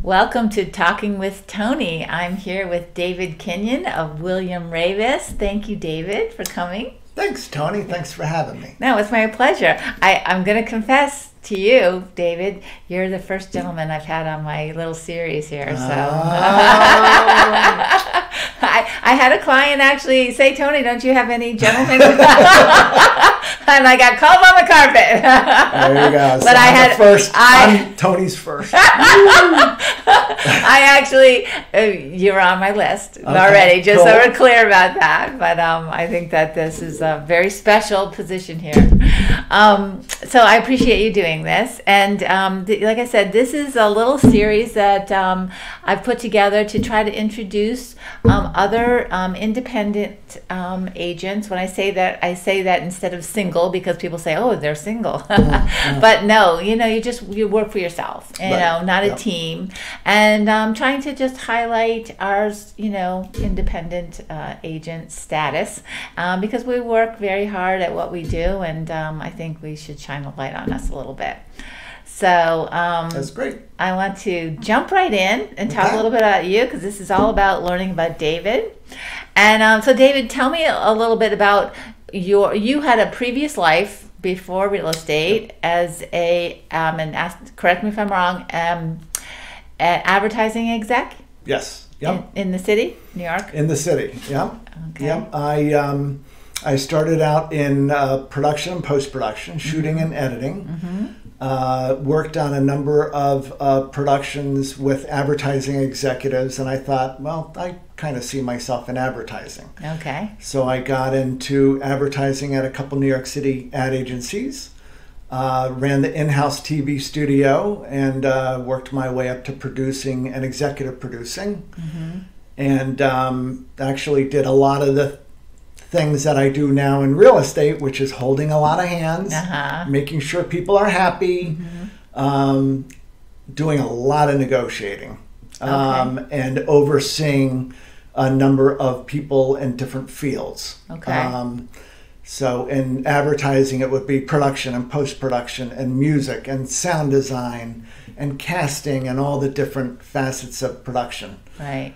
Welcome to Talking with Toni. I'm here with David Kenyon of William Ravis. Thank you, David, for coming. Thanks, Toni. Thanks for having me. No, it's my pleasure. I'm going to confess to you, David, you're the first gentleman I've had on my little series here. So I had a client actually say, Toni, don't you have any gentlemen? And I got called on the carpet. There you go. So But I'm Toni's first. I actually, you're on my list already, just so we're clear about that. But I think that this is a very special position here. So I appreciate you doing this. And like I said, this is a little series that I've put together to try to introduce other independent agents. When I say that instead of single, because people say, oh, they're single. But no, you work for yourself, not a team. And trying to just highlight ours, independent agent status, because we work very hard at what we do, and I think we should shine a light on us a little bit. So that's great. I want to jump right in and talk a little bit about you, because this is all about learning about David. And so David, tell me a little bit about you had a previous life before real estate as a, correct me if I'm wrong, an advertising exec? Yes. Yep. In the city, New York? In the city, yeah. Okay. Yep. I started out in production and post-production, shooting and editing. Worked on a number of productions with advertising executives, and I thought, well, I kind of see myself in advertising. Okay. So I got into advertising at a couple New York City ad agencies, ran the in-house TV studio, and worked my way up to producing and executive producing. And actually did a lot of the things that I do now in real estate, which is holding a lot of hands, making sure people are happy, doing a lot of negotiating, and overseeing a number of people in different fields. So in advertising, it would be production and post-production and music and sound design and casting and all the different facets of production. Right.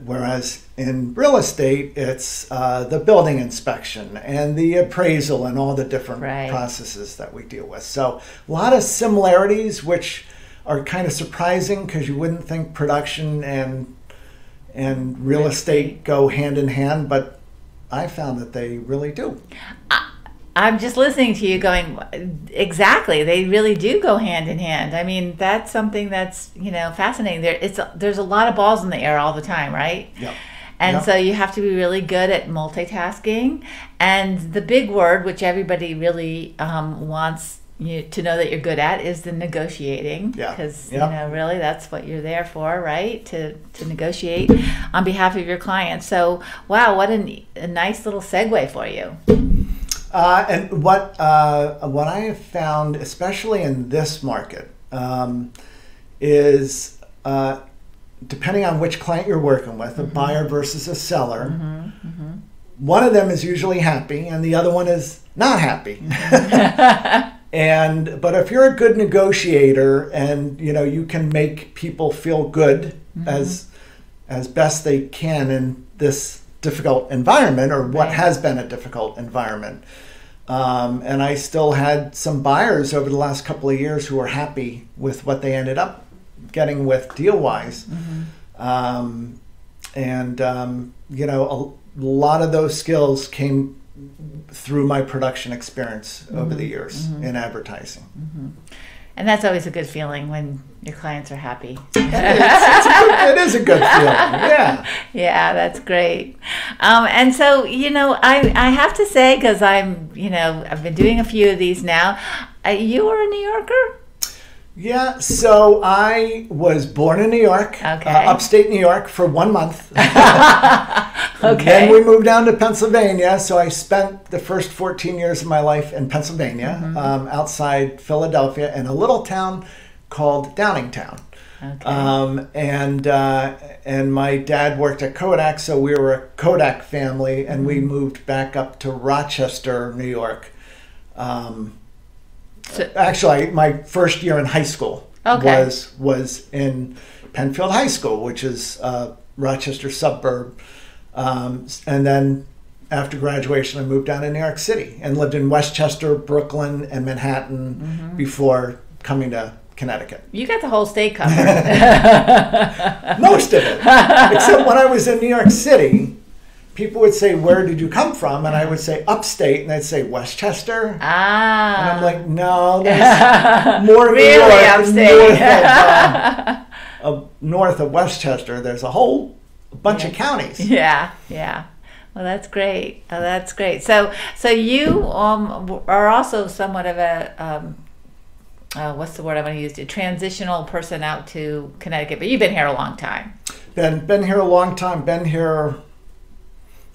Whereas in real estate, it's the building inspection and the appraisal and all the different processes that we deal with. So a lot of similarities, which are kind of surprising because you wouldn't think production and real estate go hand in hand, but I found that they really do. I'm just listening to you going, exactly, they really do go hand in hand. I mean, that's something that's, fascinating. There's a lot of balls in the air all the time, right? Yep. And so you have to be really good at multitasking. And the big word, which everybody really wants you to know that you're good at, is the negotiating. Because, really that's what you're there for, right? To negotiate on behalf of your clients. So, wow, what a nice little segue for you. And what I have found, especially in this market, is depending on which client you're working with, a buyer versus a seller, one of them is usually happy and the other one is not happy. But if you're a good negotiator and you can make people feel good as best they can in this difficult environment, or what has been a difficult environment. And I still had some buyers over the last couple of years who were happy with what they ended up getting with deal-wise. A lot of those skills came through my production experience over the years in advertising. And that's always a good feeling when your clients are happy. It is a good feeling, yeah. Yeah, that's great. And so, I have to say, because I've been doing a few of these now, you were a New Yorker? Yeah, so I was born in New York, upstate New York, for 1 month. Then we moved down to Pennsylvania, so I spent the first 14 years of my life in Pennsylvania, outside Philadelphia, in a little town called Downingtown. And my dad worked at Kodak, so we were a Kodak family, and we moved back up to Rochester, New York. Actually, my first year in high school Okay. was in Penfield High School, which is a Rochester suburb. And then after graduation, I moved down to New York City and lived in Westchester, Brooklyn, and Manhattan before coming to Connecticut. You got the whole state covered. Most of it. Except when I was in New York City, people would say, "Where did you come from?" And I would say, "Upstate." And they'd say, "Westchester." Ah. And I'm like, "No, there's more really New York, upstate. north of Westchester. There's a whole bunch of counties." Yeah, yeah. Well, that's great. Oh, that's great. So you are also somewhat of a what's the word I want to use? A transitional person out to Connecticut, but you've been here a long time. Been here a long time. Been here,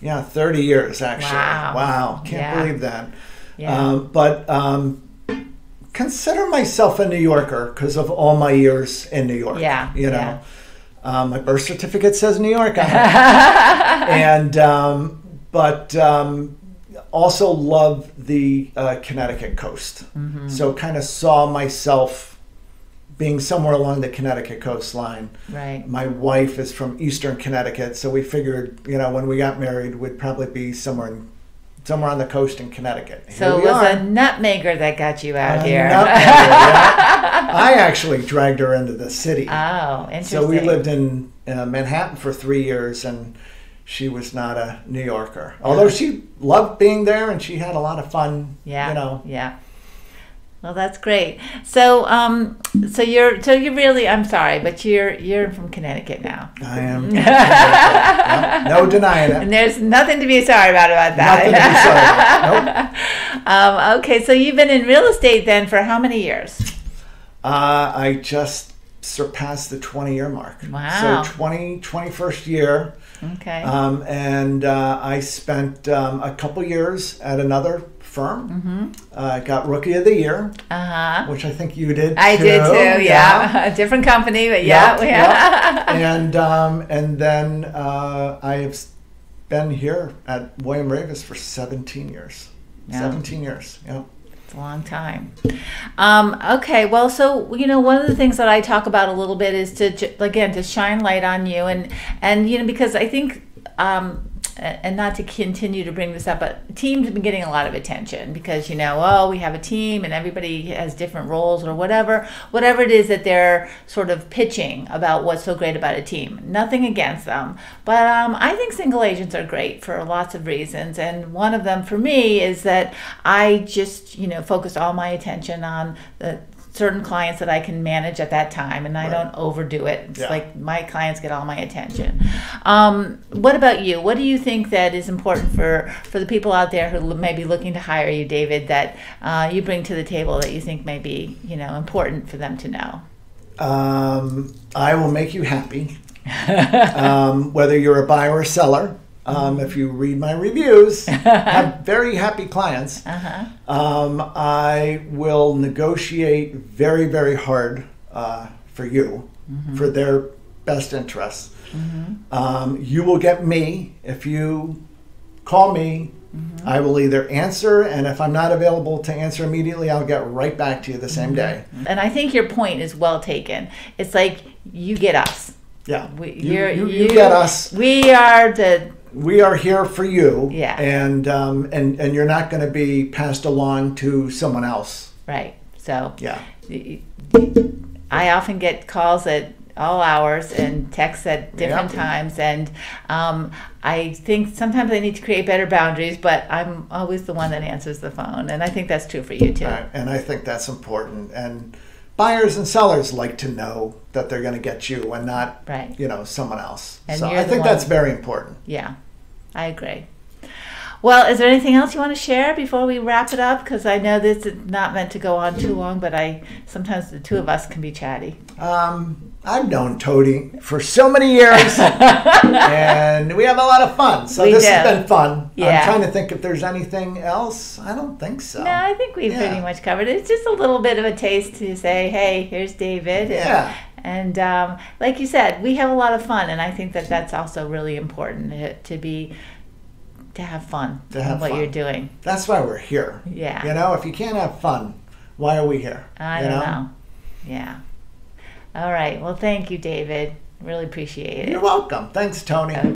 30 years actually. Wow. Can't believe that. Yeah. But consider myself a New Yorker because of all my years in New York. Yeah. You know, my birth certificate says New York on it. And but also love the Connecticut coast. So kind of saw myself being somewhere along the Connecticut coastline. Right. My wife is from Eastern Connecticut, so we figured, when we got married, we'd probably be somewhere on the coast in Connecticut. So it was a nutmegger that got you out here. I actually dragged her into the city. Oh, interesting. So we lived in Manhattan for 3 years, and she was not a New Yorker. Although she loved being there, and she had a lot of fun. Yeah. Well, that's great. So, so you're really. I'm sorry, but you're from Connecticut now. I am. No denying it. And there's nothing to be sorry about that. Nothing to be sorry about. Nope. Okay, so you've been in real estate then for how many years? I just surpassed the 20-year mark. Wow. So 21st year. Okay. And I spent a couple years at another firm. Got Rookie of the Year, which I think you did. I did too. Yeah, a different company, but Yep. And then I have been here at William Ravis for 17 years. Yeah. 17 years. Yeah. It's a long time. Okay, well, so one of the things that I talk about a little bit is to shine light on you, and because I think. And not to continue to bring this up, but teams have been getting a lot of attention because, we have a team and everybody has different roles or whatever it is that they're sort of pitching about what's so great about a team. Nothing against them, but I think single agents are great for lots of reasons. And one of them for me is that I just, focus all my attention on the certain clients that I can manage at that time, and I don't overdo it. It's like my clients get all my attention. What about you? What do you think that is important for the people out there who may be looking to hire you, David, that you bring to the table that you think may be, important for them to know? I will make you happy, whether you're a buyer or seller. If you read my reviews, I have very happy clients. I will negotiate very, very hard for you, for their best interests. You will get me. If you call me, I will either answer, and if I'm not available to answer immediately, I'll get right back to you the same day. And I think your point is well taken. It's like you get us. Yeah, you get us. We are here for you. Yeah. And you're not going to be passed along to someone else. Right. So yeah. I often get calls at all hours and texts at different times, and I think sometimes I need to create better boundaries, but I'm always the one that answers the phone, and I think that's true for you too. And I think that's important. And buyers and sellers like to know that they're going to get you and not, someone else. And so I think that's very important. Yeah, I agree. Well, is there anything else you want to share before we wrap it up? Because I know this is not meant to go on too long, but sometimes the two of us can be chatty. I've known Toni for so many years, and we have a lot of fun. So this has been fun. Yeah. I'm trying to think if there's anything else. I don't think so. No, I think we've pretty much covered it. It's just a little bit of a taste to say, hey, here's David. And like you said, we have a lot of fun, and I think that that's also really important to have fun in what you're doing. That's why we're here. Yeah. If you can't have fun, why are we here? I don't know. Yeah. All right. Well, thank you, David. Really appreciate it. You're welcome. Thanks, Toni. Okay.